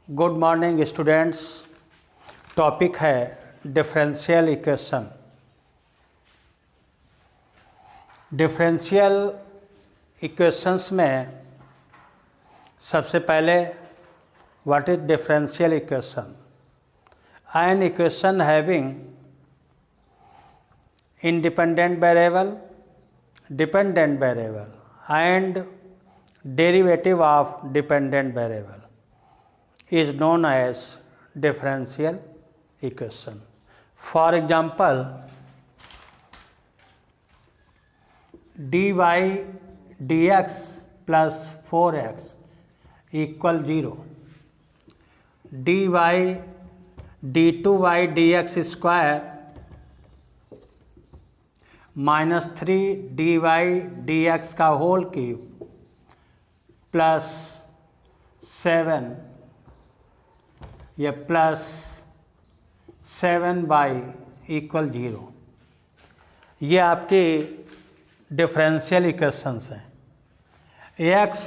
Good morning students. Topic है differential equation. Differential equations में सबसे पहले what is differential equation? An equation having independent variable, dependent variable and derivative of dependent variable is known as differential equation. For example, dy dx plus 4x equal 0, dy d2y dx square minus 3 dy dx का whole cube plus 7 या plus 7y equal 0। ये आपके differential equations हैं। x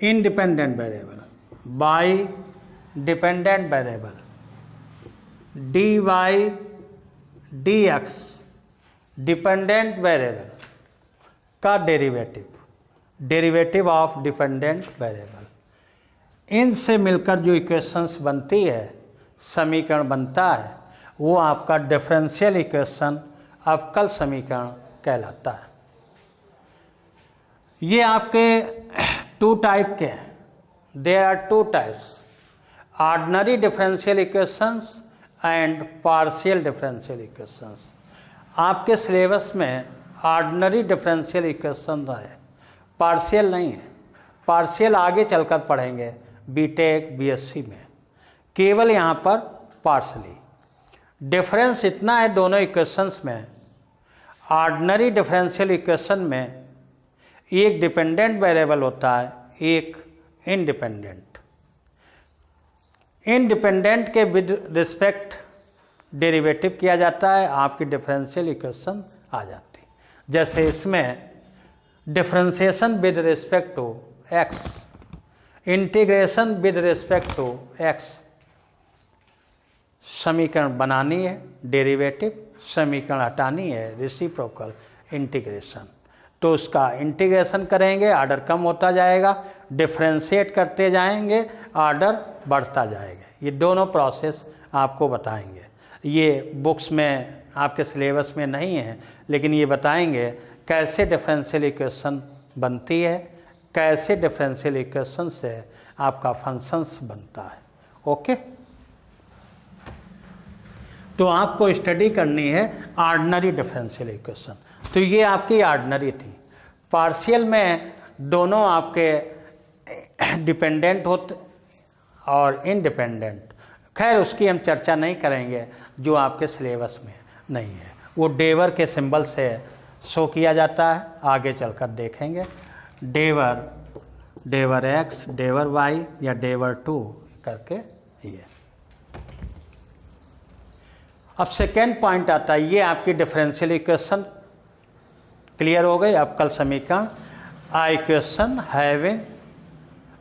independent variable, y dependent variable, dy dx dependent variable का derivative of dependent variable, इनसे मिलकर जो equations बनती है, समीकरण बनता है, वो आपका डिफरेंशियल इक्वेशन अवकल समीकरण कहलाता है। ये आपके टू टाइप के हैं। There are two types, ordinary differential equations and partial differential equations. आपके सिलेबस में ऑर्डिनरी डिफरेंशियल इक्वेशन है, पार्शियल नहीं है। पार्शियल आगे चलकर पढ़ेंगे बीटेक बीएससी में, केवल यहाँ पर पार्शली। डिफरेंस इतना है दोनों इक्वेशंस में, ऑर्डिनरी डिफरेंशियल इक्वेशन में एक डिपेंडेंट वेरिएबल होता है, एक इंडिपेंडेंट। इंडिपेंडेंट के विद रिस्पेक्ट डेरिवेटिव किया जाता है, आपकी डिफरेंशियल इक्वेशन आ जाती। जैसे इसमें differentiation with respect to x, integration with respect to x. समीकरण बनानी है डेरिवेटिव, समीकरण हटानी है रेसिप्रोकल इंटीग्रेशन। तो उसका इंटीग्रेशन करेंगे, ऑर्डर कम होता जाएगा, डिफरेंशिएट करते जाएंगे, ऑर्डर बढ़ता जाएगा। ये दोनों प्रोसेस आपको बताएंगे। ये बुक्स में आपके सिलेबस में नहीं है, लेकिन ये बताएंगे कैसे डिफरेंशियल इक्वेशन बनती है, कैसे डिफरेंशियल इक्वेशन से आपका फंक्शंस बनता है। ओके, तो आपको स्टडी करनी है ऑर्डिनरी डिफरेंशियल इक्वेशन। तो ये आपकी ऑर्डिनरी थी। पार्शियल में दोनों आपके डिपेंडेंट होते और इंडिपेंडेंट। खैर उसकी हम चर्चा नहीं करेंगे, जो आपके सिलेबस में नहीं है। वो डेवर के सिंबल से शो किया जाता है, आगे चलकर देखेंगे। डेवर एक्स, डेवर वाई या डेवर 2 करके ये। अब सेकेंड पॉइंट आता है, ये आपकी डिफरेंशियल इक्वेशन क्लियर हो गई। अवकल समीकरण, a equation having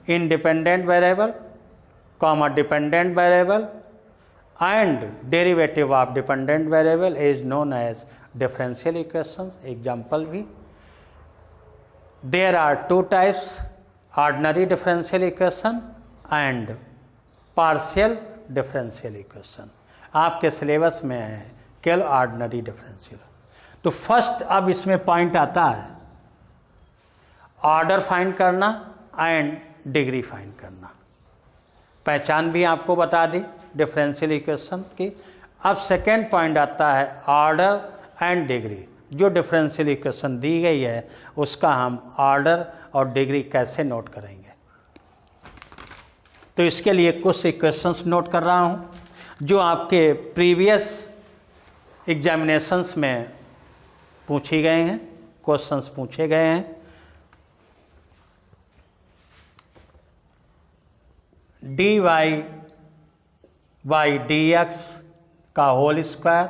independent variable comma dependent variable and derivative of dependent variable is known as differential equation. Example भी, there are two types, ordinary differential equation and partial differential equation. आपके syllabus में है केवल ordinary differential. तो first अब इसमें point आता है ऑर्डर फाइंड करना एंड डिग्री फाइंड करना। पहचान भी आपको बता दी डिफरेंशियल इक्वेशन की। अब सेकेंड पॉइंट आता है ऑर्डर एंड डिग्री। जो डिफरेंशियल इक्वेशन दी गई है उसका हम ऑर्डर और डिग्री कैसे नोट करेंगे। तो इसके लिए कुछ इक्वेशंस नोट कर रहा हूँ जो आपके प्रीवियस एग्जामिनेशंस में पूछी गए हैं, क्वेश्चंस पूछे गए हैं। dy बाई dx का whole square,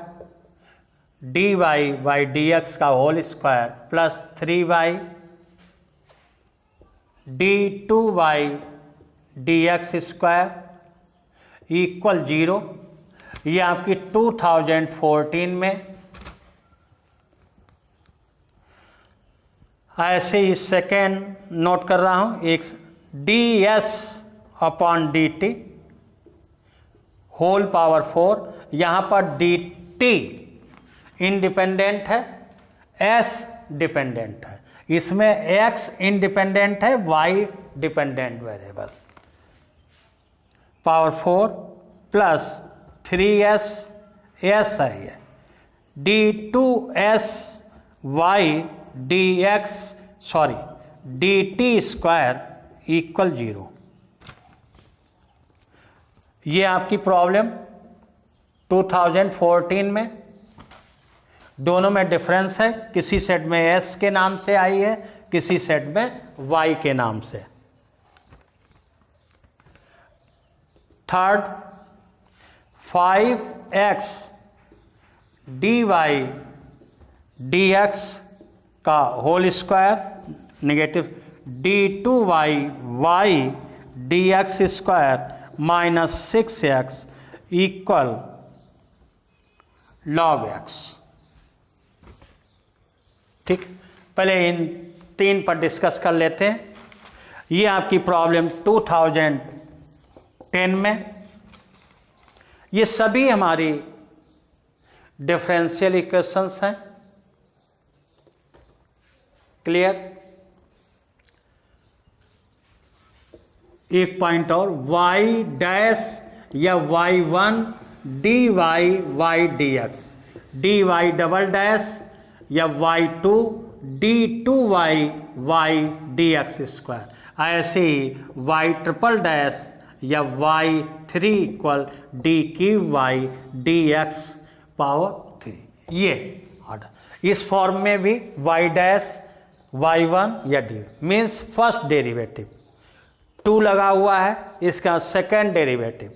dy by dx का whole square plus 3y d2y dx square equal 0। ये आपकी 2014 में ऐसे ही सेकेंड नोट कर रहा हूं, एक ds upon dt whole power 4। यहां पर dt इंडिपेंडेंट है, s डिपेंडेंट है, इसमें x इंडिपेंडेंट है, y dependent variable. Power 4 plus 3s s है ये d2s y dx sorry dt square equal 0। ये आपकी प्रॉब्लम 2014 में, दोनों में डिफरेंस है, किसी सेट में s के नाम से आई है, किसी सेट में y के नाम से। थर्ड 5x dy dx का whole square negative d2y y dx square minus 6x equal log x। ठीक, पहले इन तीन पर डिस्कस कर लेते हैं। ये आपकी प्रॉब्लम 2010 में, ये सभी हमारी डिफरेंशियल इक्वेशंस हैं। क्लियर? एक पॉइंट और, y डैश या y1 dy y dx, dy double dash या y2 d2y y dx square, ऐसे ही y ट्रिपल डैश या y3 equal d cube y dx power 3। ये ऑर्डर, इस फॉर्म में भी y डैश y1 या d मीन्स फर्स्ट डेरिवेटिव, 2 लगा हुआ है, इसका सेकेंड डेरिवेटिव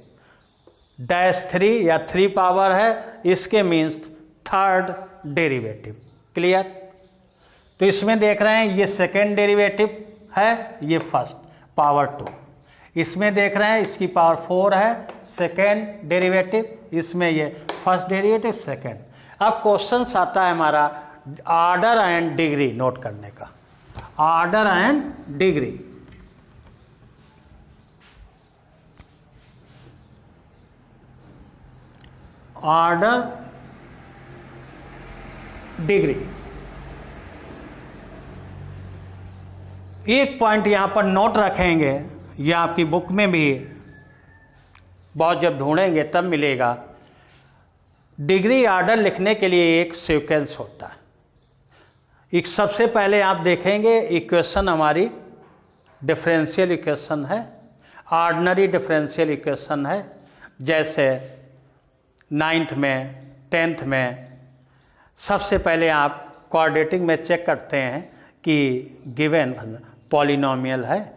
डैश 3 या 3 पावर है, इसके मीन्स थर्ड डेरिवेटिव। क्लियर? तो इसमें देख रहे हैं ये सेकेंड डेरिवेटिव है, ये फर्स्ट पावर 2। इसमें देख रहे हैं इसकी पावर 4 है, सेकेंड डेरिवेटिव, इसमें ये फर्स्ट डेरिवेटिव सेकेंड। अब क्वेश्चन आता है हमारा ऑर्डर एंड डिग्री नोट करने का। Order and degree, order degree, एक पॉइंट यहां पर नोट रखेंगे, यह आपकी बुक में भी बहुत जब ढूंढेंगे तब मिलेगा। डिग्री ऑर्डर लिखने के लिए एक सीक्वेंस होता है। एक सबसे पहले आप देखेंगे इक्वेशन हमारी डिफरेंशियल इक्वेशन है, ऑर्डिनरी डिफरेंशियल इक्वेशन है। जैसे 9th में 10th में सबसे पहले आप क्वाड्रेटिक में चेक करते हैं कि गिवन पॉलिनोमियल है,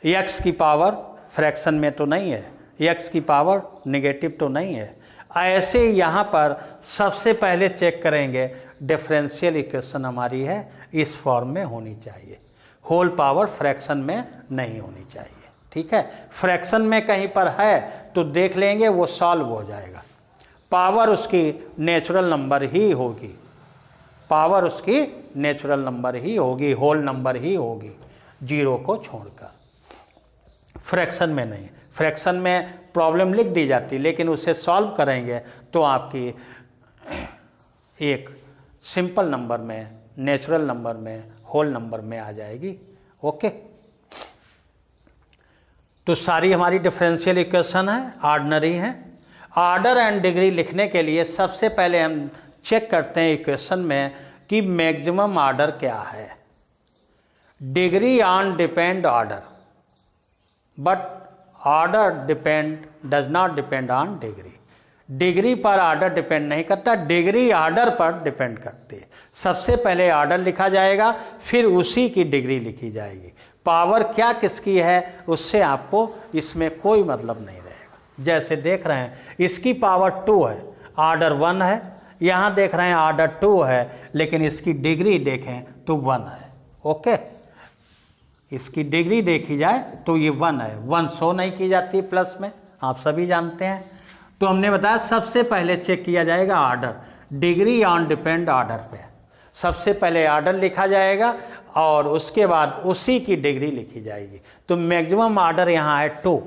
x की पावर फ्रैक्शन में तो नहीं है, x की पावर नेगेटिव तो नहीं है। ऐसे यहाँ पर सबसे पहले चेक करेंगे डिफरेंशियल इक्वेशन हमारी है इस फॉर्म में होनी चाहिए, होल पावर फ्रैक्शन में नहीं होनी चाहिए। ठीक है, फ्रैक्शन में कहीं पर है तो देख लेंगे, वो सॉल्व हो जाएगा। पावर उसकी नेचुरल नंबर ही होगी, पावर उसकी नेचुरल नंबर ही होगी, होल नंबर ही होगी, जीरो को छोड़कर। फ्रैक्शन में नहीं, फ्रैक्शन में प्रॉब्लम लिख दी जाती, लेकिन उसे सॉल्व करेंगे तो आपकी एक सिंपल नंबर में, नेचुरल नंबर में, होल नंबर में आ जाएगी। ओके, तो सारी हमारी डिफरेंशियल इक्वेशन है, ऑर्डिनरी है। ऑर्डर एंड डिग्री लिखने के लिए सबसे पहले हम चेक करते हैं इक्वेशन में कि मैक्सिमम ऑर्डर क्या है। Degree on depend order, but order depend does not depend on degree. Degree पर ऑर्डर डिपेंड नहीं करता, डिग्री ऑर्डर पर डिपेंड करती है। सबसे पहले ऑर्डर लिखा जाएगा, फिर उसी की डिग्री लिखी जाएगी। पावर क्या किसकी है उससे आपको इसमें कोई मतलब नहीं रहेगा। जैसे देख रहे हैं इसकी पावर 2 है, ऑर्डर 1 है, यहाँ देख रहे हैं ऑर्डर 2 है, लेकिन इसकी डिग्री देखें तो 1 है। ओके, इसकी डिग्री देखी जाए तो ये 1 है, 1 शो नहीं की जाती प्लस में, आप सभी जानते हैं। तो हमने बताया सबसे पहले चेक किया जाएगा order, degree on depend order पे। सबसे पहले आर्डर लिखा जाएगा और उसके बाद उसी की डिग्री लिखी जाएगी। तो मैक्सिमम आर्डर यहाँ है 2,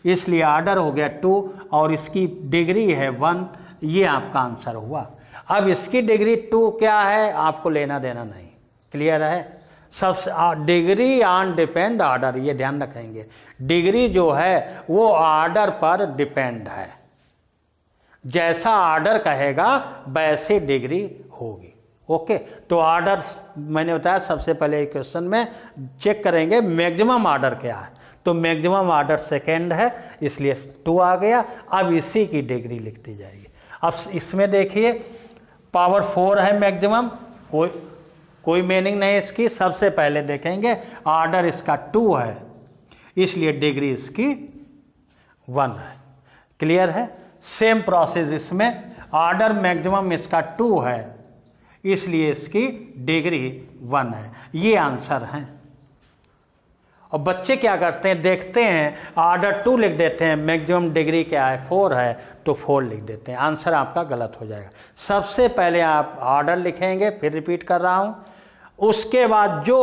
इसलिए आर्डर हो गया 2 और इसकी डिग्री है 1, ये आपका आंसर हुआ। अब इसकी डिग्री 2 क्या है आपको लेना देना नहीं, क्लियर है। सबसे डिग्री ऑन डिपेंड आर्डर, ये ध्यान रखेंगे, डिग्री जो है वो आर्डर पर डिपेंड है, जैसा आर्डर कहेगा वैसे डिग्री होगी। ओके, तो आर्डर मैंने बताया सबसे पहले क्वेश्चन में चेक करेंगे मैक्सिमम आर्डर क्या है, तो मैक्सिमम आर्डर सेकेंड है इसलिए 2 आ गया। अब इसी की डिग्री लिख दी जाएगी। अब इसमें देखिए पावर 4 है मैक्सिमम, कोई मीनिंग नहीं इसकी। सबसे पहले देखेंगे आर्डर इसका 2 है इसलिए डिग्री इसकी 1 है, क्लियर है। सेम प्रोसेस इसमें, आर्डर मैक्सिमम इसका 2 है इसलिए इसकी डिग्री 1 है, ये आंसर है। और बच्चे क्या करते हैं, देखते हैं आर्डर 2 लिख देते हैं, मैक्सिमम डिग्री क्या है 4 है तो 4 लिख देते हैं, आंसर आपका गलत हो जाएगा। सबसे पहले आप आर्डर लिखेंगे, फिर रिपीट कर रहा हूँ, उसके बाद जो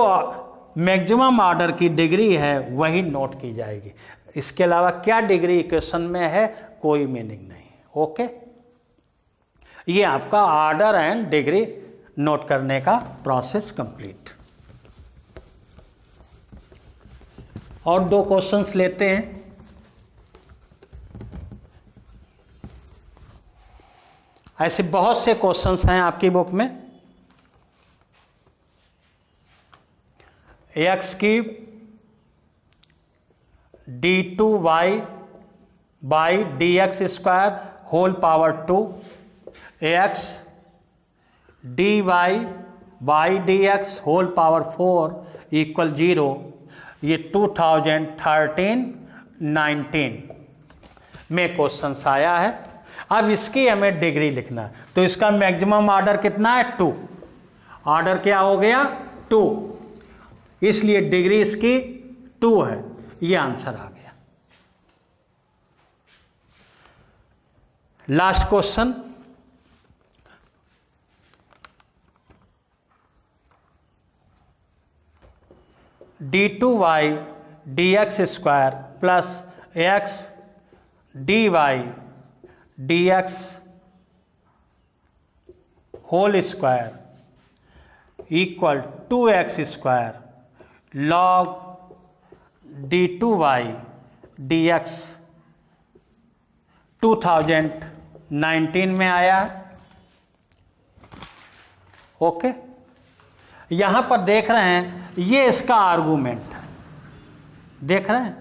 मैक्सिमम आर्डर की डिग्री है वही नोट की जाएगी। इसके अलावा क्या डिग्री इक्वेशन में है कोई मीनिंग नहीं। ओके, ये आपका आर्डर एंड डिग्री नोट करने का प्रोसेस कंप्लीट। और 2 क्वेश्चंस लेते हैं। ऐसे बहुत से क्वेश्चंस हैं आपकी बुक में। एक्स की d2y by dx square whole power 2, x dy by dx whole power 4 equal 0, ये 2013-19 में क्वेश्चन आया है। अब इसकी हमें डिग्री लिखना है, तो इसका मैक्सिमम आर्डर कितना है 2, आर्डर क्या हो गया 2, इसलिए डिग्री इसकी 2 है, ये आंसर आ गया। Last question, d2y dx square plus x dy dx whole square equal 2x square log d2y dx 2019 में आया है। ओके, यहां पर देख रहे हैं ये इसका आर्गूमेंट है, देख रहे हैं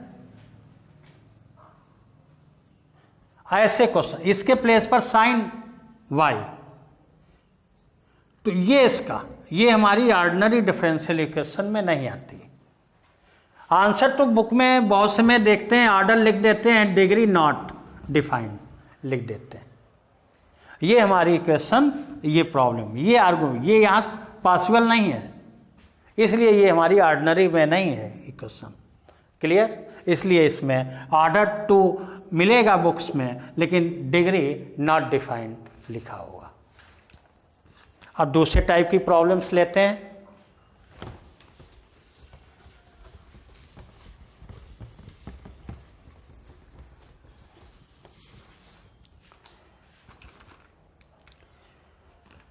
ऐसे क्वेश्चन, इसके प्लेस पर साइन y, तो ये इसका, ये हमारी ऑर्डिनरी डिफरेंशियल इक्वेशन में नहीं आती। आंसर तो बुक में बहुत से में देखते हैं आर्डर लिख देते हैं, डिग्री नॉट डिफाइंड लिख देते हैं। ये हमारी इक्वेशन, ये प्रॉब्लम, ये आर्गूमेंट, ये यहाँ पॉसिबल नहीं है, इसलिए ये हमारी ऑर्डिनरी में नहीं है इक्वेशन, क्लियर। इसलिए इसमें ऑर्डर 2 मिलेगा बुक्स में, लेकिन डिग्री नॉट डिफाइंड लिखा होगा। अब दूसरे टाइप की प्रॉब्लम्स लेते हैं।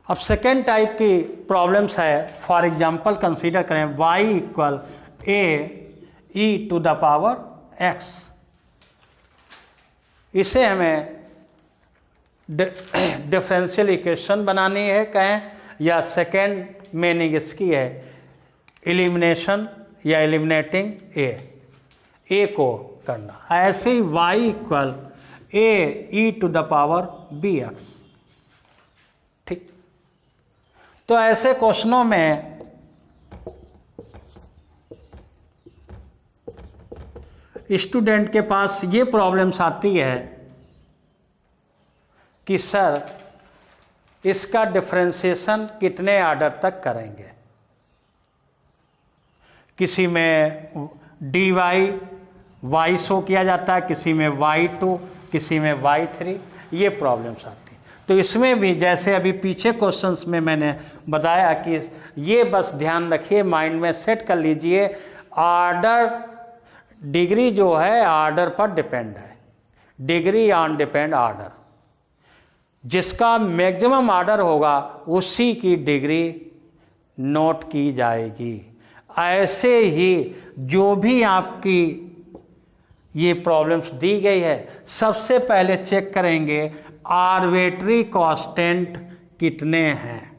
अब सेकेंड टाइप की प्रॉब्लम्स है, फॉर एग्जांपल कंसीडर करें y equal a e to the power x, इसे हमें डिफरेंशियल इक्वेशन बनानी है कहें, या सेकेंड मीनिंग इसकी है एलिमिनेशन या एलिमिनेटिंग a को करना। ऐसे ही y equal a e to the power bx, ठीक। तो ऐसे क्वेश्चनों में स्टूडेंट के पास ये प्रॉब्लम्स आती है कि सर इसका डिफरेंशिएशन कितने ऑर्डर तक करेंगे, किसी में dy y शो किया जाता है, किसी में y2, किसी में y3, ये प्रॉब्लम्स आती हैं। तो इसमें भी जैसे अभी पीछे क्वेश्चंस में मैंने बताया कि ये बस ध्यान रखिए, माइंड में सेट कर लीजिए, ऑर्डर डिग्री जो है ऑर्डर पर डिपेंड है, डिग्री ऑन डिपेंड ऑर्डर, जिसका मैक्सिमम ऑर्डर होगा उसी की डिग्री नोट की जाएगी। ऐसे ही जो भी आपकी ये प्रॉब्लम्स दी गई है, सबसे पहले चेक करेंगे आर्बिट्री कांस्टेंट कितने हैं।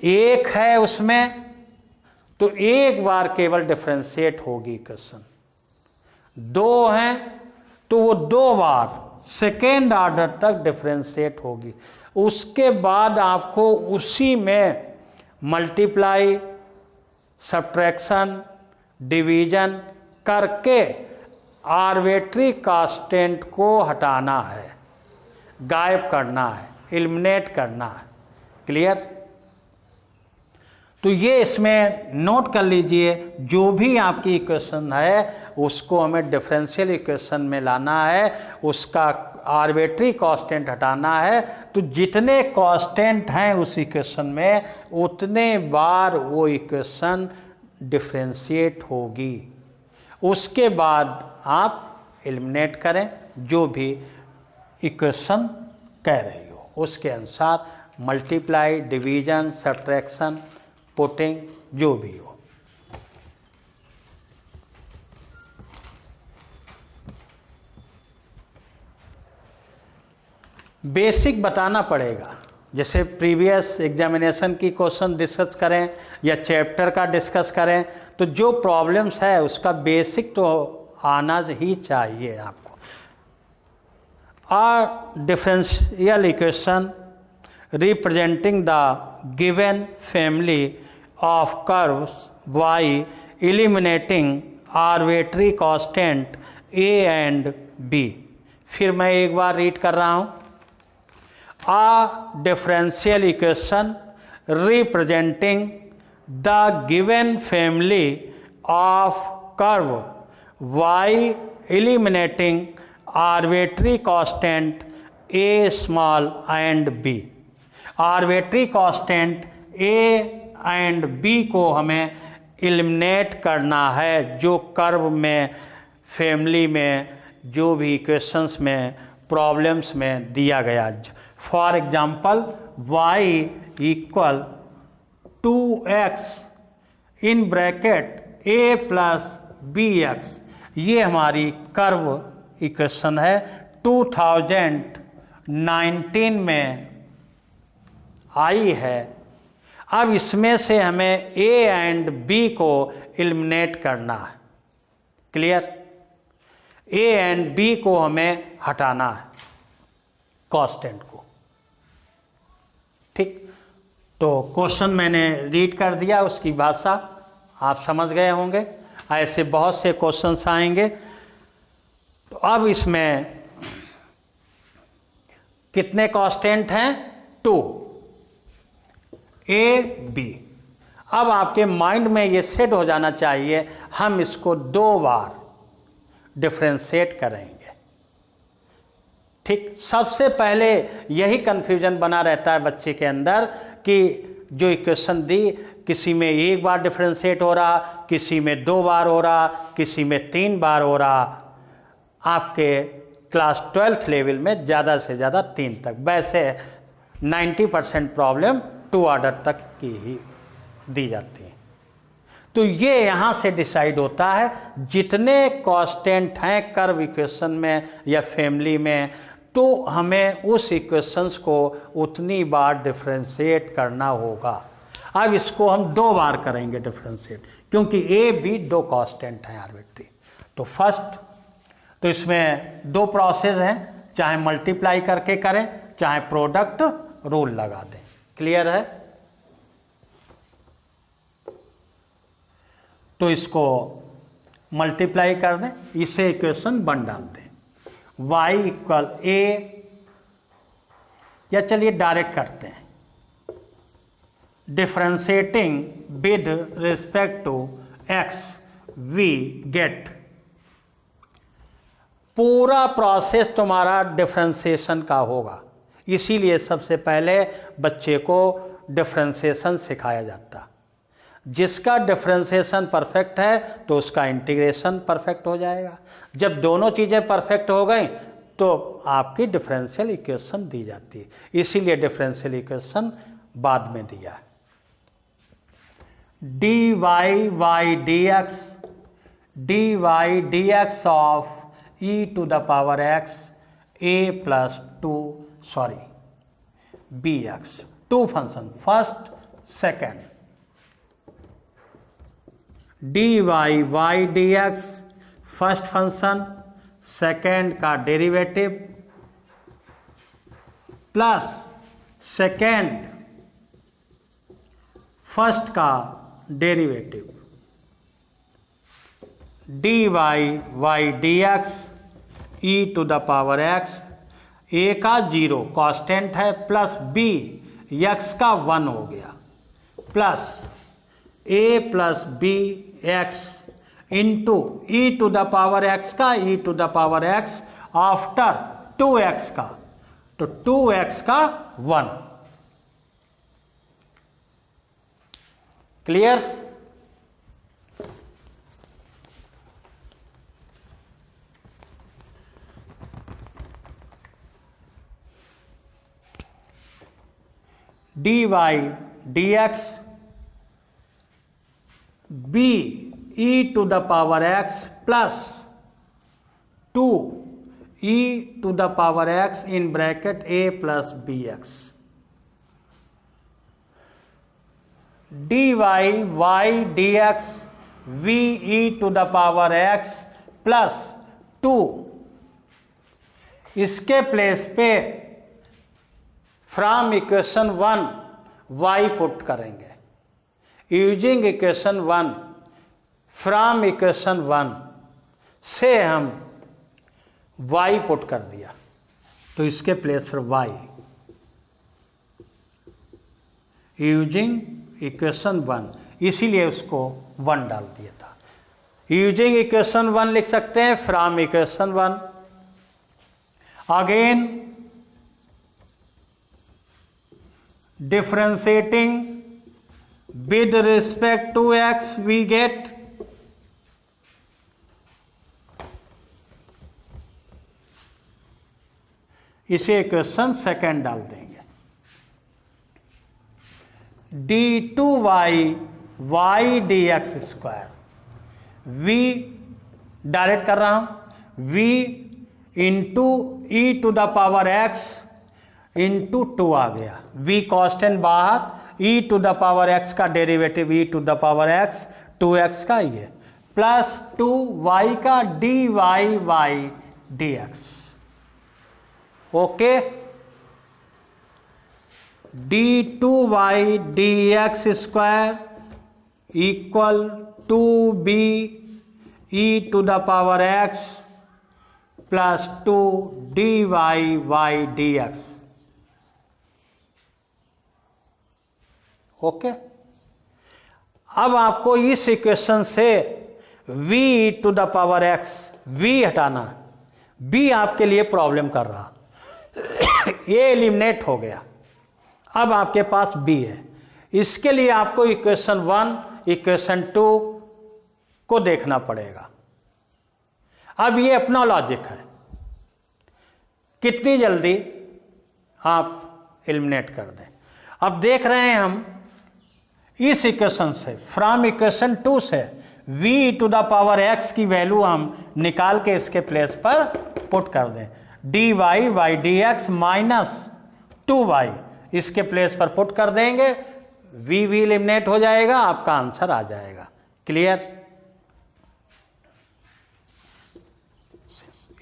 एक है उसमें तो एक बार केवल डिफरेंशिएट होगी इक्वेशन, दो हैं तो वो दो बार सेकेंड ऑर्डर तक डिफरेंशिएट होगी। उसके बाद आपको उसी में मल्टीप्लाई, सब्ट्रैक्शन, डिवीजन करके आर्बिट्री कांस्टेंट को हटाना है, गायब करना है, एलिमिनेट करना है। क्लियर? तो ये इसमें नोट कर लीजिए, जो भी आपकी इक्वेशन है उसको हमें डिफरेंशियल इक्वेशन में लाना है, उसका आर्बिट्री कांस्टेंट हटाना है। तो जितने कांस्टेंट हैं उस इक्वेशन में उतने बार वो इक्वेशन डिफरेंशिएट होगी। उसके बाद आप एलिमिनेट करें जो भी इक्वेशन कह रही हो, उसके अनुसार मल्टीप्लाई, डिवीजन, सब्ट्रैक्शन, पुटिंग जो भी हो। बेसिक बताना पड़ेगा, जैसे प्रीवियस एग्जामिनेशन की क्वेश्चन डिस्कस करें या चैप्टर का डिस्कस करें, तो जो प्रॉब्लम्स है उसका बेसिक तो आना ही चाहिए आपको। A differential equation representing the given family of curves y eliminating arbitrary constant a and b। फिर मैं एक बार रीड कर रहा हूँ। A differential equation representing the given family of curve y eliminating arbitrary constant a small and b। Arbitrary constant a and b को हमें eliminate करना है, जो कर्व में, फैमिली में, जो भी इक्वेशंस में, प्रॉब्लम्स में दिया गया। For example y equal 2x in bracket a plus bx, ये हमारी कर्व इक्वेशन है, 2019 में आई है। अब इसमें से हमें a एंड b को एलिमिनेट करना है। क्लियर? a एंड b को हमें हटाना है, कांस्टेंट को। ठीक, तो क्वेश्चन मैंने रीड कर दिया, उसकी भाषा आप समझ गए होंगे। ऐसे बहुत से क्वेश्चंस आएंगे। तो अब इसमें कितने कांस्टेंट हैं? 2 a b। अब आपके माइंड में ये सेट हो जाना चाहिए, हम इसको 2 बार डिफरेंशिएट करेंगे। ठीक, सबसे पहले यही कन्फ्यूजन बना रहता है बच्चे के अंदर कि जो इक्वेशन दी, किसी में 1 बार डिफरेंशिएट हो रहा, किसी में 2 बार हो रहा, किसी में 3 बार हो रहा। आपके क्लास 12th लेवल में ज़्यादा से ज़्यादा 3 तक, वैसे 90% प्रॉब्लम 2 ऑर्डर तक की ही दी जाती है। तो ये यहाँ से डिसाइड होता है, जितने कांस्टेंट हैं कर्व इक्वेशन में या फैमिली में, तो हमें उस इक्वेशंस को उतनी बार डिफरेंशिएट करना होगा। अब इसको हम 2 बार करेंगे डिफरेंशिएट, क्योंकि ए बी 2 कांस्टेंट हैं आर्बिट्री। तो फर्स्ट, तो इसमें 2 प्रोसेस हैं, चाहे मल्टीप्लाई करके करें, चाहे प्रोडक्ट रूल लगा दें। क्लियर है? तो इसको मल्टीप्लाई कर दें, इसे इक्वेशन 1 डाल दें, y इक्वल a, या चलिए डायरेक्ट करते हैं, differentiating with respect to x we get, पूरा प्रोसेस तुम्हारा डिफरेंशिएशन का होगा, इसीलिए सबसे पहले बच्चे को डिफरेंशिएशन सिखाया जाता। जिसका डिफरेंशिएशन परफेक्ट है तो उसका इंटीग्रेशन परफेक्ट हो जाएगा। जब दोनों चीज़ें परफेक्ट हो गई तो आपकी डिफरेंशियल इक्वेशन दी जाती है, इसीलिए डिफरेंशियल इक्वेशन बाद में दिया। D y y D x of e to the power x a plus 2 bx, two function, first second, dy y dx first function second का डेरिवेटिव प्लस सेकेंड फर्स्ट का derivative, dy y dx e to the power x, a का 0 constant है plus b x का 1 हो गया plus a plus b x into e to the power x का e to the power x after 2x का, तो 2x का 1। Clear? dy dx b e to the power x plus 2 e to the power x in bracket a plus bx, dy y dx v e to the power x plus 2, इसके place पे from equation 1 y put करेंगे, using equation 1 from equation 1 से हम y put कर दिया, तो इसके place पर y, यूजिंग इक्वेशन 1, इसीलिए उसको 1 डाल दिया था। यूजिंग इक्वेशन 1 लिख सकते हैं, from equation 1। Again differentiating with respect to x we get इसे इक्वेशन सेकेंड डाल देंगे, d2y y dx square, v direct कर रहा हूं, v into e to the power x into 2 आ गया, v कांस्टेंट बाहर, e to the power x का derivative e to the power x 2x का ये प्लस 2y का dy y dx, okay, d2y dx square equal 2b e to the power x plus 2 dy y dx, okay. अब आपको इस equation से v to the power x v हटाना, b आपके लिए प्रॉब्लम कर रहा, ये एलिमिनेट हो गया, अब आपके पास b है। इसके लिए आपको इक्वेशन 1 इक्वेशन 2 को देखना पड़ेगा। अब ये अपना लॉजिक है, कितनी जल्दी आप एलिमिनेट कर दें। अब देख रहे हैं हम इस इक्वेशन से, फ्रॉम इक्वेशन 2 से v to the power x की वैल्यू हम निकाल के इसके प्लेस पर पुट कर दें, dy y dx minus 2y इसके प्लेस पर पुट कर देंगे, v एलिमिनेट हो जाएगा, आपका आंसर आ जाएगा। क्लियर?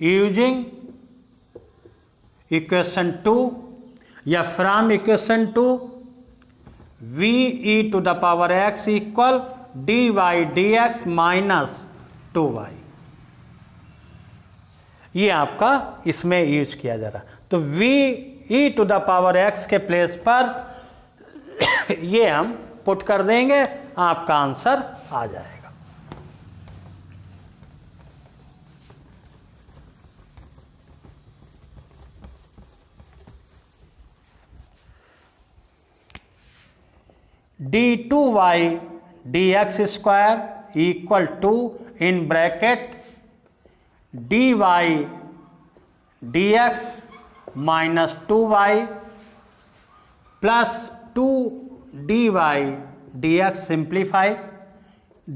यूजिंग इक्वेशन 2 या from equation 2 v e to the power x equal dy dx minus 2y, ये आपका इसमें यूज किया जा रहा। तो v e to the power x के प्लेस पर ये हम पुट कर देंगे, आपका आंसर आ जाएगा। d2y dx square equal to in bracket dy dx minus 2y plus 2 dy dx simplify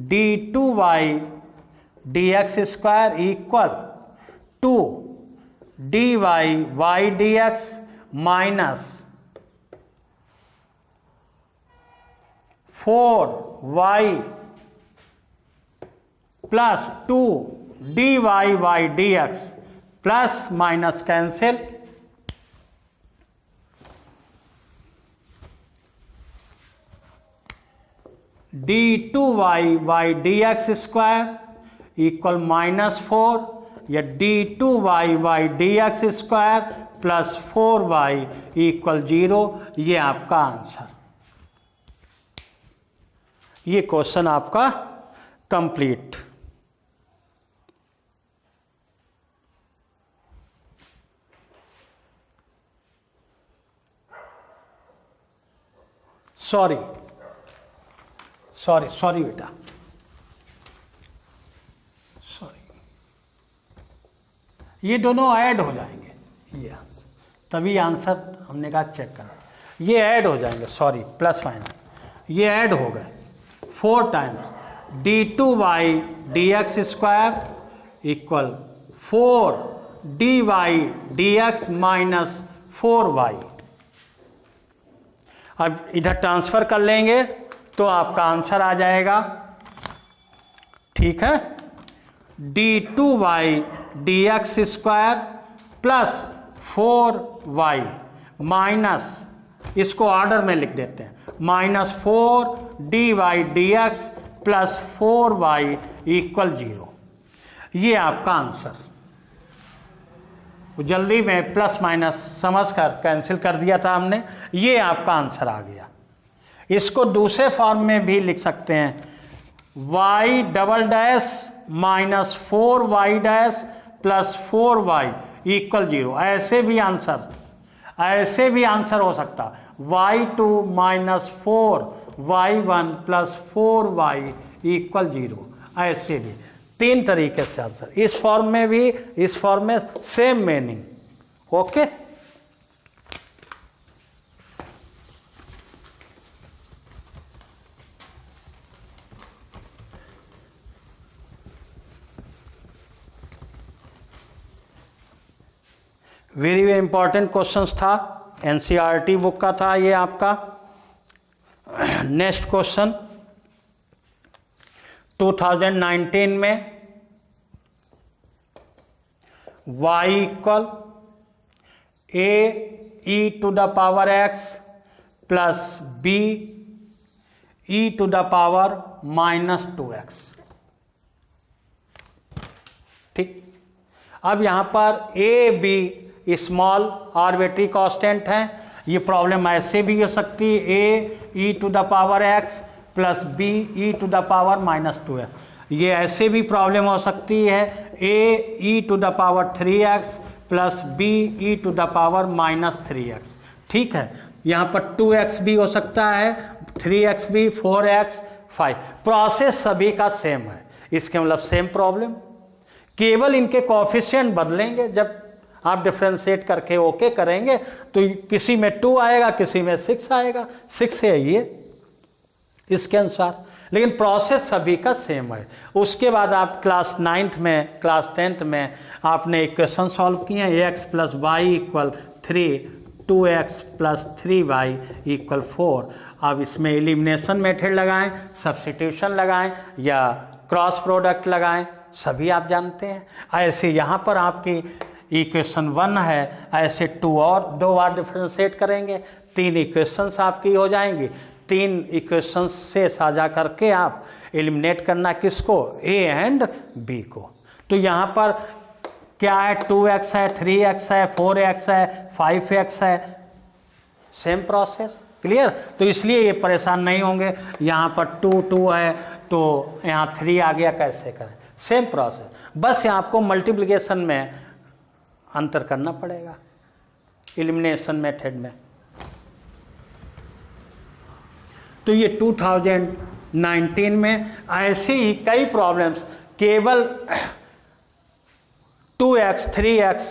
d2y dx square equal to dy y dx minus 4y plus 2 dy y dx plus minus cancel d2y y dx square equal minus 4 या d2y y dx square plus 4y equal 0। ये आपका answer. ये question आपका complete. Sorry बेटा, sorry, ये दोनों add हो जाएंगे, ये तभी आंसर हमने कहा चेक करना, ये ऐड हो जाएंगे, सॉरी प्लस माइनस ये ऐड हो गए 4 times d2y dx square equal 4 dy dx minus 4y। अब इधर ट्रांसफर कर लेंगे तो आपका आंसर आ जाएगा, ठीक है। d2y dx square plus 4y minus, इसको ऑर्डर में लिख देते हैं, minus 4 dy dx plus 4y equal 0। ये आपका आंसर। जल्दी में प्लस माइनस समझकर कैंसिल कर दिया था हमने, ये आपका आंसर आ गया। इसको दूसरे फॉर्म में भी लिख सकते हैं, y double dash minus 4y dash plus 4y equal 0। ऐसे भी आंसर हो सकता, y2 minus 4y1 plus 4y equal 0। ऐसे भी 3 तरीके से आंसर, इस फॉर्म में भी, इस फॉर्म में same meaning. Okay, very very important questions था, एनसीईआरटी बुक का था ये आपका। नेक्स्ट क्वेश्चन 2019 में y equal a e to the power x plus b e to the power minus 2x। ठीक, अब यहां पर a b small arbitrary constant है। ये प्रॉब्लम ऐसे भी हो सकती है, a e to the power x plus b e to the power minus 2x। ये ऐसे भी प्रॉब्लम हो सकती है, a e to the power 3x plus b e to the power minus 3x। ठीक है, यहाँ पर 2x भी हो सकता है, 3x भी, 4x, 5। प्रोसेस सभी का सेम है, इसके मतलब सेम प्रॉब्लम, केवल इनके कोएफिशिएंट बदलेंगे। जब आप डिफ्रेंशिएट करके ओके करेंगे तो किसी में 2 आएगा, किसी में 6 आएगा, 6 है ये इसके अनुसार, लेकिन प्रोसेस सभी का सेम है। उसके बाद आप क्लास 9th में, क्लास 10th में आपने इक्वेशन सॉल्व किए हैं, x plus y equal 3, 2x plus 3y equal 4। अब इसमें एलिमिनेशन मेथड लगाएं, सब्स्टिट्यूशन लगाएं या क्रॉस प्रोडक्ट लगाएं, सभी आप जानते हैं। ऐसे यहाँ पर आपकी इक्वेशन 1 है, ऐसे 2 और 2 बार डिफ्रेंशिएट करेंगे, 3 इक्वेशंस आपकी हो जाएंगी। 3 इक्वेशंस से साझा करके आप एलिमिनेट करना किसको, a एंड b को। तो यहाँ पर क्या है, 2x है, 3x है, 4x है, 5x है, सेम प्रोसेस, क्लियर। तो इसलिए ये परेशान नहीं होंगे, यहाँ पर 2 2 है तो यहाँ 3 आ गया, कैसे करें, सेम प्रोसेस, बस यहाँ आपको मल्टीप्लिकेशन में अंतर करना पड़ेगा एलिमिनेशन मेथड में। तो ये 2019 में ऐसे ही कई प्रॉब्लम्स, केवल 2x 3x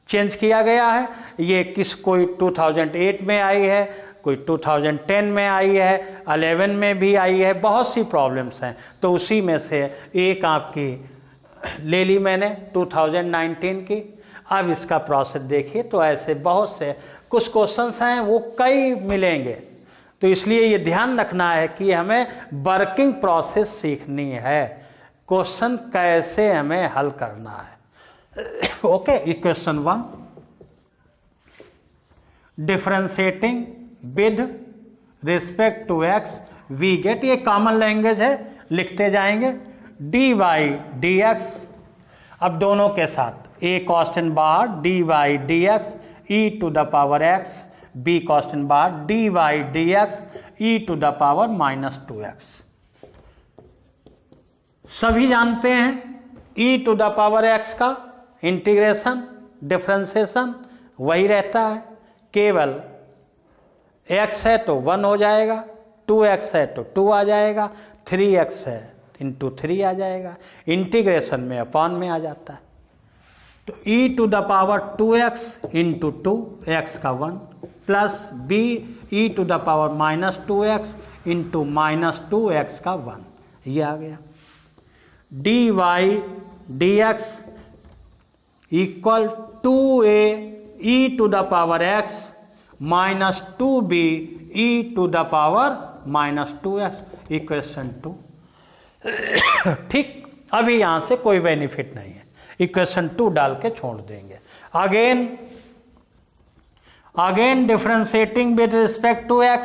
चेंज किया गया है। ये कोई 2008 में आई है, कोई 2010 में आई है, 11 में भी आई है, बहुत सी प्रॉब्लम्स हैं। तो उसी में से एक आपकी ले ली मैंने 2019 की। अब इसका प्रोसेस देखिए, तो ऐसे बहुत से कुछ क्वेश्चंस हैं, वो कई मिलेंगे। तो इसलिए ये ध्यान रखना है कि हमें वर्किंग प्रोसेस सीखनी है, क्वेश्चन कैसे हमें हल करना है। Okay, equation 1, differentiating with respect to x we get, ये कॉमन लैंग्वेज है, लिखते जाएंगे, डी वाई डी एक्स। अब दोनों के साथ ए कांस्टेंट बाहर, D Y D X E to the power X, B constant बाहर, D Y D X E to the power -2x। सभी जानते हैं E to the power X का इंटीग्रेशन डिफरेंशिएशन वही रहता है, केवल x है तो 1 हो जाएगा, 2x है तो 2 आ जाएगा, 3x है इंटू 3 आ जाएगा, इंटीग्रेशन में अपॉन में आ जाता है। तो e to the power 2x into 2 x का 1 plus b e to the power -2x into -2x का 1, ये आ गया। D Y D x equal 2a e to the power x minus 2b e to the power -2x, equation 2। ठीक, अभी यहां से कोई बेनिफिट नहीं है, इक्वेशन 2 डाल के छोड़ देंगे। Again differentiating with respect to x,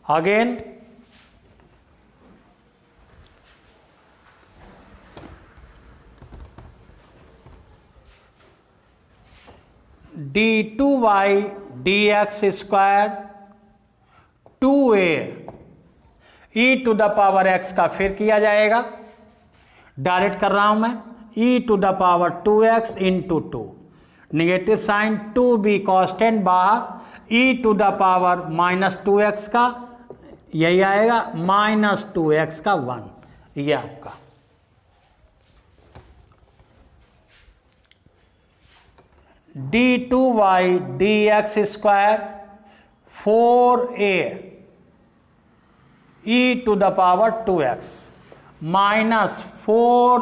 again d2y dx square 2a e to the power x का फिर किया जाएगा, डायरेक्ट कर रहा हूं मैं, e to the power 2x into 2, negative sign 2b constant बाहर, e to the power -2x का यही आएगा, -2x का 1, ये आपका। d2y dx square 4a e to the power 2x -4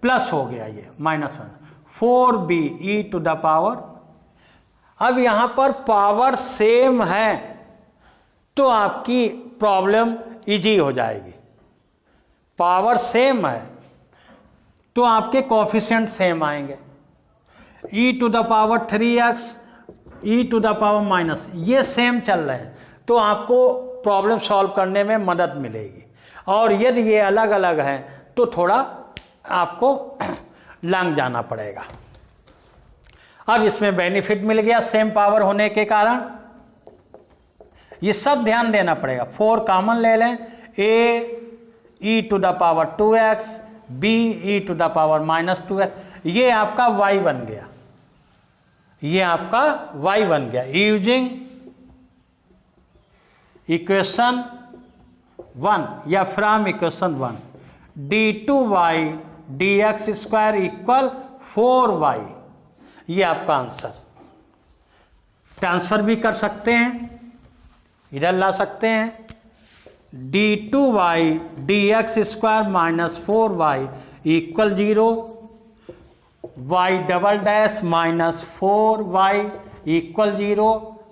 plus हो गया, ये -4b e to the power. अब यहां पर पावर सेम है तो आपकी प्रॉब्लम इजी हो जाएगी। पावर सेम है तो आपके कोफिशिएंट सेम आएंगे, e to the power 3x e to the power minus, ये सेम चल रहे हैं तो आपको प्रॉब्लम सॉल्व करने में मदद मिलेगी। और यदि ये अलग अलग हैं तो थोड़ा आपको लंग जाना पड़ेगा। अब इसमें बेनिफिट मिल गया सेम पावर होने के कारण, ये सब ध्यान देना पड़ेगा। 4 कॉमन ले लें, a e to the power 2x b e to the power -2x, ये आपका y बन गया, ये आपका y बन गया। यूजिंग इक्वेशन 1 या from equation 1, d2y dx square equal 4y, ये आपका आंसर। ट्रांसफर भी कर सकते हैं, इधर ला सकते हैं, d2y dx square -4y equal 0, y double dash -4y equal 0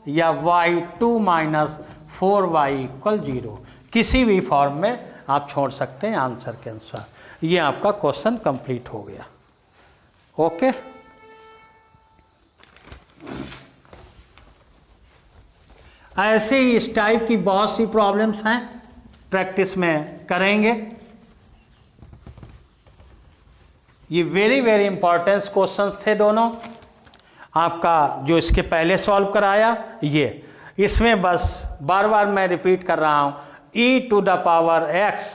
या y2 -4y इक्वल 0, किसी भी फॉर्म में आप छोड़ सकते हैं आंसर के अनुसार। ये आपका क्वेश्चन कंप्लीट हो गया। ओके, ऐसे ही इस टाइप की बहुत सी प्रॉब्लम्स हैं, प्रैक्टिस में करेंगे। ये वेरी वेरी इंपॉर्टेंट क्वेश्चंस थे दोनों आपका, जो इसके पहले सॉल्व कराया ये। इसमें बस बार बार मैं रिपीट कर रहा हूँ, e⁻x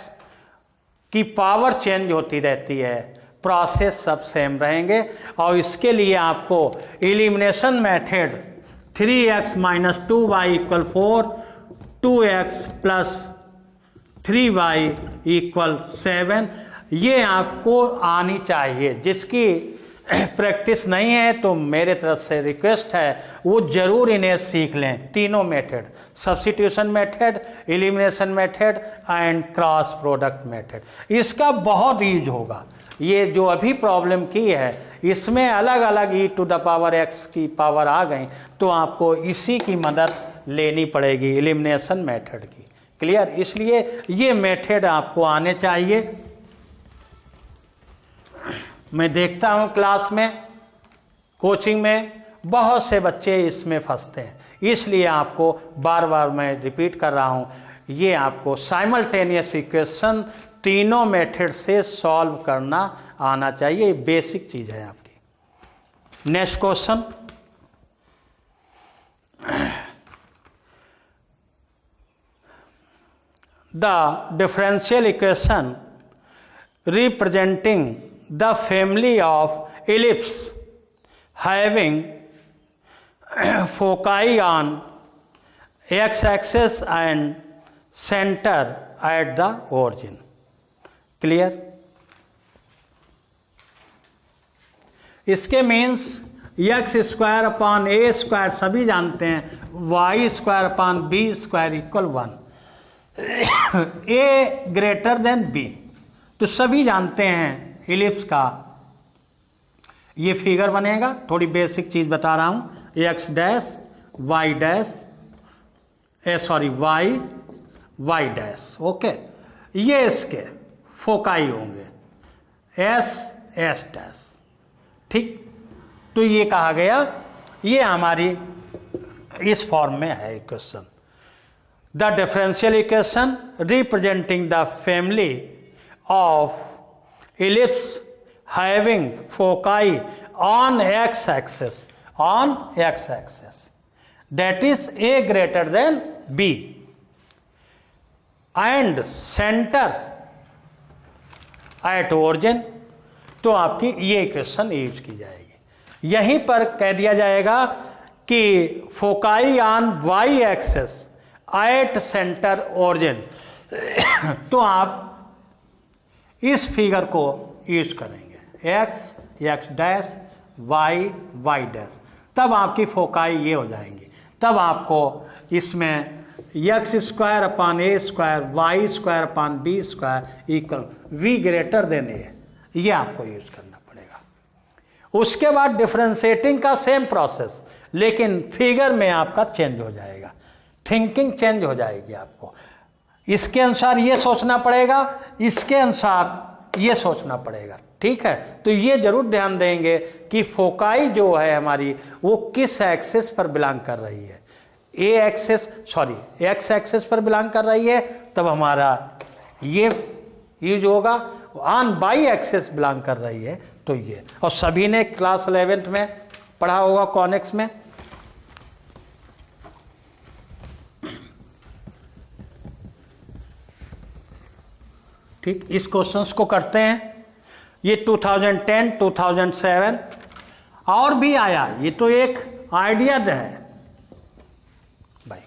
की पावर चेंज होती रहती है, प्रोसेस सब सेम रहेंगे। और इसके लिए आपको elimination method 3x - 2y = 4, 2x + 3y = 7, ये आपको आनी चाहिए। जिसकी प्रैक्टिस नहीं है तो मेरे तरफ से रिक्वेस्ट है वो ज़रूर इन्हें सीख लें, तीनों method, substitution method, elimination method and cross product method. इसका बहुत यूज होगा। ये जो अभी प्रॉब्लम की है इसमें अलग अलग e⁻x की पावर आ गई, तो आपको इसी की मदद लेनी पड़ेगी, एलिमिनेशन मेथड की। क्लियर? इसलिए ये मेथड आपको आने चाहिए। मैं देखता हूँ क्लास में, कोचिंग में बहुत से बच्चे इसमें फंसते हैं, इसलिए आपको बार बार मैं रिपीट कर रहा हूँ, ये आपको साइमल्टेनियस इक्वेशन तीनों मेथड से सॉल्व करना आना चाहिए। ये बेसिक चीज़ है आपकी। Next question, the differential equation representing the family of ellipse having foci on x-axis and center at the origin. Clear? इसके मीन्स x² / a² सभी जानते हैं, y² / b² = 1, a greater than b तो सभी जानते हैं। इलिप्स का ये फिगर बनेगा, थोड़ी बेसिक चीज़ बता रहा हूँ, x dash y dash y dash, okay. ये इसके फोकाई होंगे s डैश, ठीक। तो ये कहा गया, ये हमारी इस फॉर्म में है equation. The differential equation representing the family of ellipse having foci on x-axis, that is a greater than b and center at origin, तो आपकी ये इक्वेशन यूज की जाएगी। यहीं पर कह दिया जाएगा कि foci on y-axis at centre origin, तो आप इस फिगर को यूज करेंगे, x डैश y डैश, तब आपकी फोकाई ये हो जाएंगी। तब आपको इसमें x² / a² y² / b² = v greater than a, ये आपको यूज करना पड़ेगा। उसके बाद डिफ्रेंशिएटिंग का सेम प्रोसेस, लेकिन फिगर में आपका चेंज हो जाएगा, थिंकिंग चेंज हो जाएगी। आपको इसके अनुसार ये सोचना पड़ेगा, इसके अनुसार ये सोचना पड़ेगा, ठीक है। तो ये जरूर ध्यान देंगे कि फोकाई जो है हमारी वो किस एक्सिस पर बिलोंग कर रही है, एक्स एक्सिस पर बिलोंग कर रही है, तब हमारा ये यूज होगा। ऑन बाई एक्सिस बिलोंग कर रही है तो ये, और सभी ने क्लास 11th में पढ़ा होगा कॉनिक्स में। ठीक, इस क्वेश्चंस को करते हैं। ये 2010, 2007 और भी आया, ये तो एक आइडिया है भाई।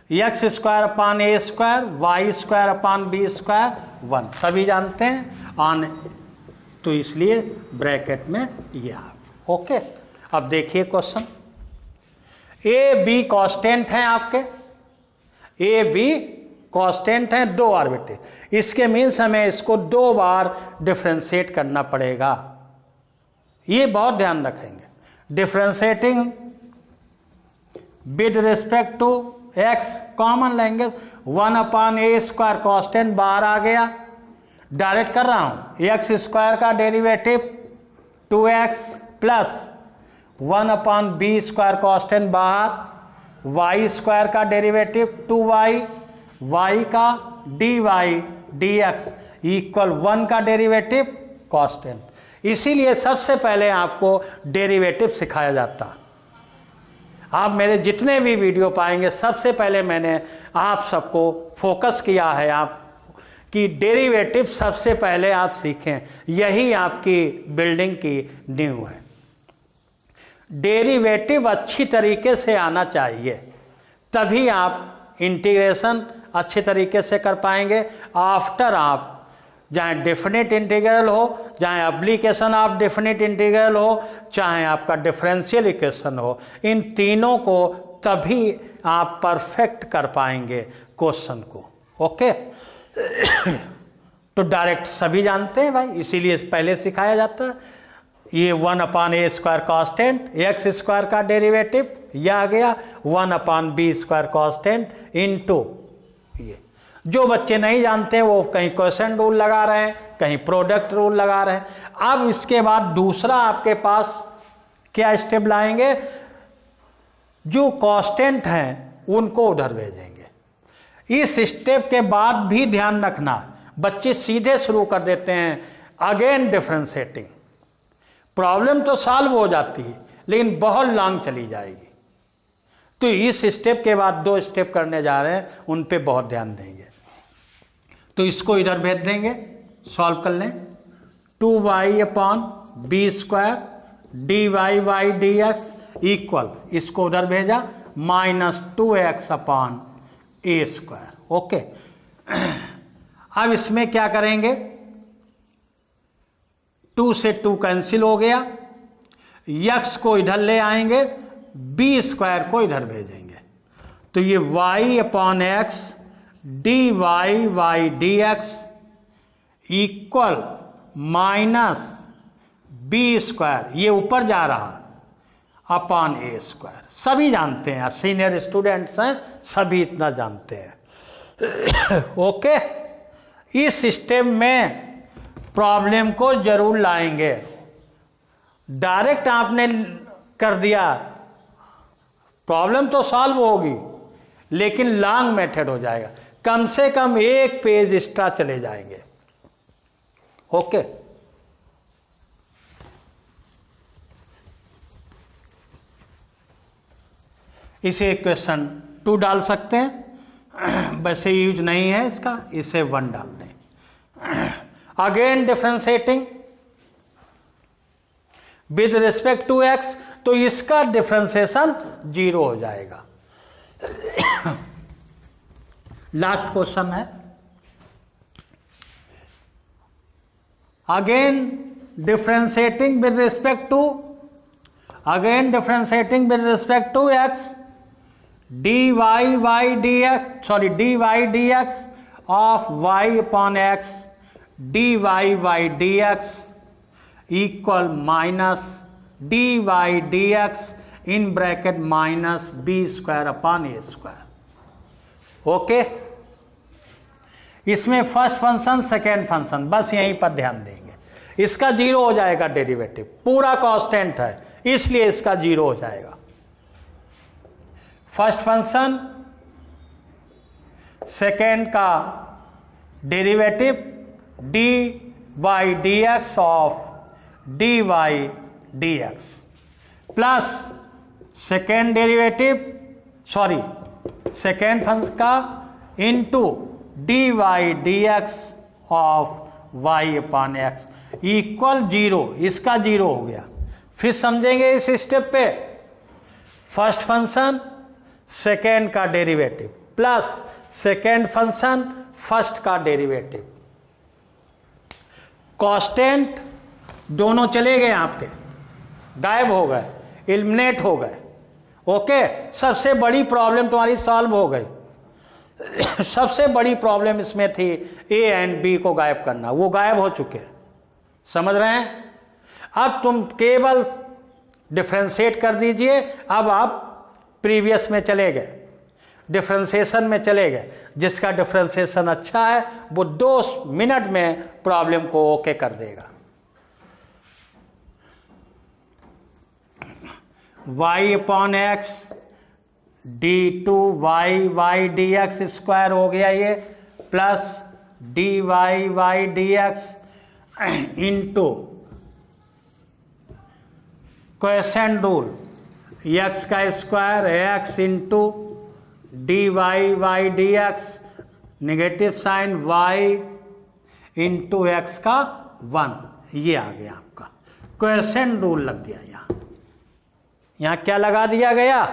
x² / a² y² / b² 1 सभी जानते हैं ऑन, तो इसलिए ब्रैकेट में ये आप, ओके। अब देखिए क्वेश्चन, ए बी कांस्टेंट हैं आपके, ए बी कांस्टेंट हैं, दो आर्बिट्रेरी, इसके मीन्स हमें इसको दो बार डिफ्रेंशिएट करना पड़ेगा, ये बहुत ध्यान रखेंगे। Differentiating with respect to x common लेंगे, 1/a² कांस्टेंट बाहर आ गया, डायरेक्ट कर रहा हूं, x² का derivative 2x plus 1/b² constant बाहर, y² का डेरिवेटिव 2y y का dy dx इक्वल 1 का डेरिवेटिव कांस्टेंट। इसीलिए सबसे पहले आपको डेरिवेटिव सिखाया जाता। आप मेरे जितने भी वीडियो पाएंगे सबसे पहले मैंने आप सबको फोकस किया है आप कि डेरिवेटिव सबसे पहले आप सीखें, यही आपकी बिल्डिंग की नींव है। डेरिवेटिव अच्छी तरीके से आना चाहिए, तभी आप इंटीग्रेशन अच्छे तरीके से कर पाएंगे। आफ्टर आप चाहे डेफिनेट इंटीग्रल हो, चाहे एप्लीकेशन ऑफ डेफिनेट इंटीग्रल हो, चाहे आपका डिफरेंशियल इक्वेशन हो, इन तीनों को तभी आप परफेक्ट कर पाएंगे क्वेश्चन को। ओके तो डायरेक्ट सभी जानते हैं भाई, इसीलिए पहले सिखाया जाता है। ये 1/a² कांस्टेंट, एक्स स्क्वायर का डेरिवेटिव यह आ गया 1/b² कांस्टेंट इनटू ये। जो बच्चे नहीं जानते वो कहीं क्वोशंट रूल लगा रहे हैं, कहीं प्रोडक्ट रूल लगा रहे हैं। अब इसके बाद दूसरा आपके पास क्या स्टेप लाएंगे, जो कांस्टेंट हैं उनको उधर भेजेंगे। इस स्टेप के बाद भी ध्यान रखना, बच्चे सीधे शुरू कर देते हैं अगेन डिफरेंशिएटिंग। प्रॉब्लम तो सॉल्व हो जाती है लेकिन बहुत लॉन्ग चली जाएगी। तो इस स्टेप के बाद 2 स्टेप करने जा रहे हैं, उन पे बहुत ध्यान देंगे। तो इसको इधर भेज देंगे, सॉल्व कर लें। 2y/b² dy dx इक्वल, इसको उधर भेजा -2x/a²। ओके अब इसमें क्या करेंगे, 2 से 2 कैंसिल हो गया, x को इधर ले आएंगे, b² को इधर भेजेंगे। तो ये y/x dy dx equal -b², ये ऊपर जा रहा /a²। सभी जानते हैं, सीनियर स्टूडेंट्स हैं, सभी इतना जानते हैं। ओके इस सिस्टम में प्रॉब्लम को जरूर लाएंगे। डायरेक्ट आपने कर दिया, प्रॉब्लम तो सॉल्व होगी लेकिन लॉन्ग मेथड हो जाएगा, कम से कम 1 पेज एक्स्ट्रा चले जाएंगे। ओके इसे क्वेश्चन 2 डाल सकते हैं, वैसे यूज नहीं है इसका, इसे 1 डाल दें। Again differentiating with respect to x, तो इसका डिफरेंशिएशन 0 हो जाएगा। लास्ट क्वेश्चन है, again differentiating with respect to x dy dx of y/x dy dx equal -dy dx in bracket -b²/a²। Okay इसमें फर्स्ट फंक्शन सेकेंड फंक्शन बस यहीं पर ध्यान देंगे। इसका 0 हो जाएगा डेरिवेटिव, पूरा कांस्टेंट है इसलिए इसका 0 हो जाएगा। फर्स्ट फंक्शन सेकेंड का derivative dy dx of dy dx plus second derivative second function का into dy dx of y/x equal 0। इसका 0 हो गया। फिर समझेंगे इस स्टेप पे, फर्स्ट फंक्शन सेकेंड का derivative plus second function first का डेरिवेटिव। कांस्टेंट दोनों चले गए आपके, गायब हो गए, एलिमिनेट हो गए। ओके सबसे बड़ी प्रॉब्लम तुम्हारी सॉल्व हो गई। सबसे बड़ी प्रॉब्लम इसमें थी ए एंड बी को गायब करना, वो गायब हो चुके, समझ रहे हैं। अब तुम केवल डिफरेंशिएट कर दीजिए। अब आप प्रीवियस में चले गए, डिफरेंशिएशन में चले गए। जिसका डिफरेंशिएशन अच्छा है वो 2 मिनट में प्रॉब्लम को ओके कर देगा। y/x d2y D x square हो गया ये, plus dy D X into question rule X का square X into dy D X, negative sign y इंटू एक्स का 1, ये आ गया आपका क्वेश्चन रूल लग गया। यहाँ क्या लगा दिया गया?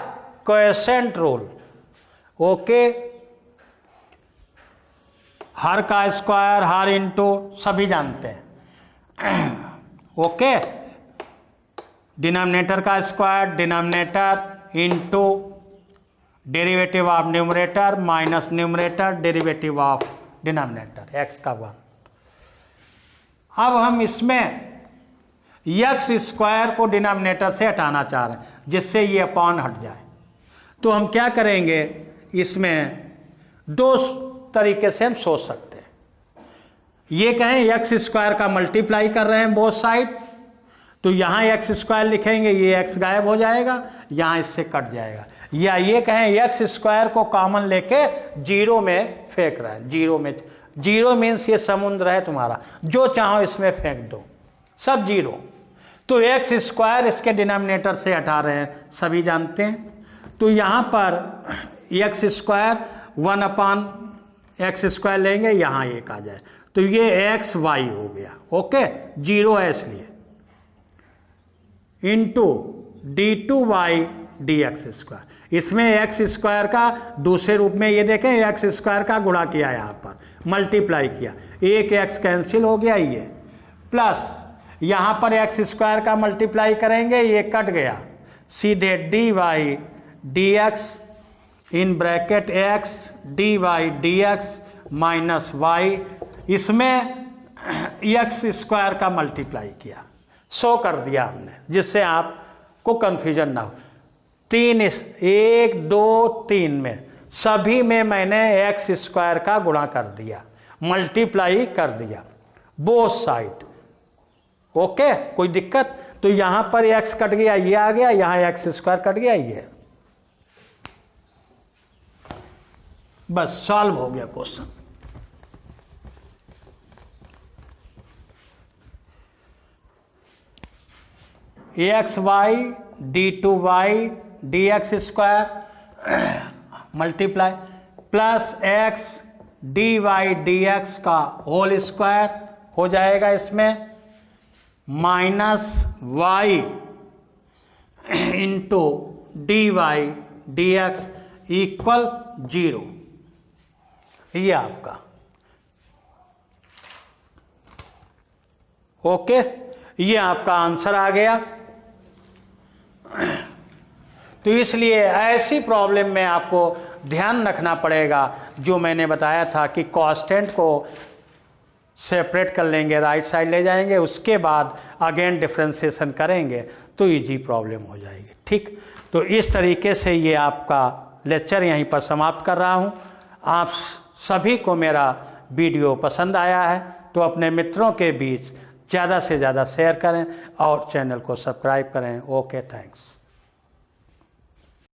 Question rule. ओके, हर का स्क्वायर, हर इंटू सभी जानते हैं। ओके, डिनोमिनेटर का square, denominator into derivative of numerator minus numerator derivative of denominator x का 1। अब हम इसमें एक्स स्क्वायर को डिनोमिनेटर से हटाना चाह रहे हैं जिससे ये अपॉन हट जाए। तो हम क्या करेंगे, इसमें दो तरीके से हम सोच सकते हैं। ये कहें एक्स स्क्वायर का मल्टीप्लाई कर रहे हैं बोथ साइड, तो यहाँ एक्स स्क्वायर लिखेंगे, ये एक्स गायब हो जाएगा, यहाँ इससे कट जाएगा। या ये कहें एक्स स्क्वायर को कॉमन लेके जीरो में फेंक रहे हैं, जीरो में, जीरो मीन्स ये समुद्र है तुम्हारा, जो चाहो इसमें फेंक दो, सब जीरो। तो एक्स स्क्वायर इसके डिनोमिनेटर से हटा रहे हैं, सभी जानते हैं। तो यहाँ पर एक्स स्क्वायर 1 अपान एक्स स्क्वायर लेंगे, यहाँ एक आ जाए, तो ये एक्स वाई हो गया। ओके, जीरो है इसलिए, इंटू d2y dx स्क्वायर। इसमें एक्स स्क्वायर का दूसरे रूप में ये देखें, एक्स स्क्वायर का गुणा किया, यहाँ पर मल्टीप्लाई किया, एक एक्स कैंसिल हो गया, ये प्लस यहाँ पर एक्स स्क्वायर का मल्टीप्लाई करेंगे, ये कट गया, सीधे dy dx in bracket x dy dx minus y, इसमें एक्स स्क्वायर का मल्टीप्लाई किया, 100 कर दिया हमने, जिससे आपको कंफ्यूजन ना हो। 3 1 2 3 में सभी में मैंने एक्स स्क्वायर का गुणा कर दिया, मल्टीप्लाई कर दिया बोथ साइड। ओके, कोई दिक्कत? तो यहां पर एक्स कट गया, ये आ गया, यहां एक्स स्क्वायर कट गया, ये बस सॉल्व हो गया question. X y d2y dx square multiply plus x dy dx का होल स्क्वायर हो जाएगा, इसमें minus y into dy dx equal 0। ये आपका ओके, ये आपका आंसर आ गया। तो इसलिए ऐसी प्रॉब्लम में आपको ध्यान रखना पड़ेगा, जो मैंने बताया था कि कांस्टेंट को सेपरेट कर लेंगे, राइट साइड ले जाएंगे, उसके बाद अगेन डिफरेंशिएशन करेंगे तो इजी प्रॉब्लम हो जाएगी। ठीक, तो इस तरीके से ये आपका लेक्चर यहीं पर समाप्त कर रहा हूँ। आप सभी को मेरा वीडियो पसंद आया है तो अपने मित्रों के बीच ज़्यादा से ज़्यादा शेयर करें और चैनल को सब्सक्राइब करें। Okay, thanks.